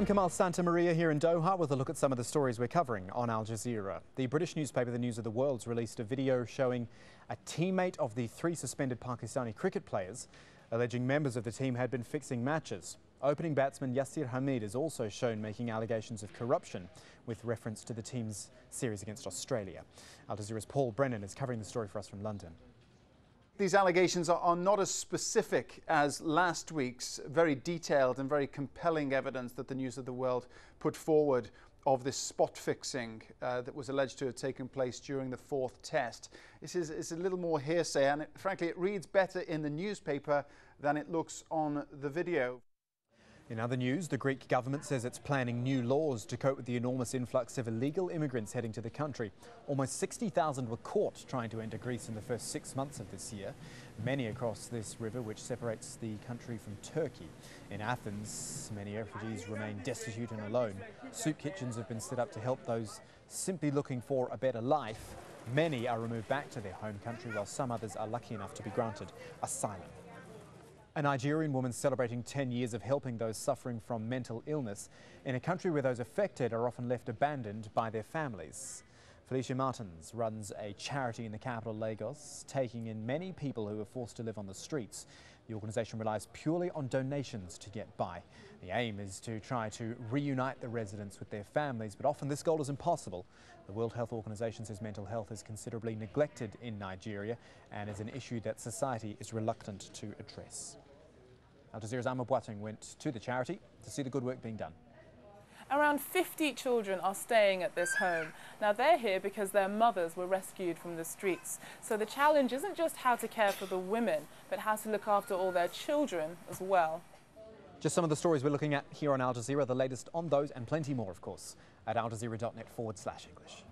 I'm Kamal Santamaria here in Doha with a look at some of the stories we're covering on Al Jazeera. The British newspaper The News of the World's released a video showing a teammate of the 3 suspended Pakistani cricket players alleging members of the team had been fixing matches. Opening batsman Yasir Hamid is also shown making allegations of corruption with reference to the team's series against Australia. Al Jazeera's Paul Brennan is covering the story for us from London. These allegations are not as specific as last week's very detailed and very compelling evidence that the News of the World put forward of this spot fixing that was alleged to have taken place during the 4th test. It's a little more hearsay, and frankly it reads better in the newspaper than it looks on the video. In other news, the Greek government says it's planning new laws to cope with the enormous influx of illegal immigrants heading to the country. Almost 60,000 were caught trying to enter Greece in the first 6 months of this year, many across this river which separates the country from Turkey. In Athens, many refugees remain destitute and alone. Soup kitchens have been set up to help those simply looking for a better life. Many are removed back to their home country, while some others are lucky enough to be granted asylum. A Nigerian woman celebrating 10 years of helping those suffering from mental illness in a country where those affected are often left abandoned by their families. Felicia Martins runs a charity in the capital, Lagos, taking in many people who are forced to live on the streets. The organisation relies purely on donations to get by. The aim is to try to reunite the residents with their families, but often this goal is impossible. The World Health Organization says mental health is considerably neglected in Nigeria and is an issue that society is reluctant to address. Al Jazeera's Bulletin went to the charity to see the good work being done. Around 50 children are staying at this home. Now they're here because their mothers were rescued from the streets. So the challenge isn't just how to care for the women, but how to look after all their children as well. Just some of the stories we're looking at here on Al Jazeera, the latest on those and plenty more, of course, at aljazeera.net/English.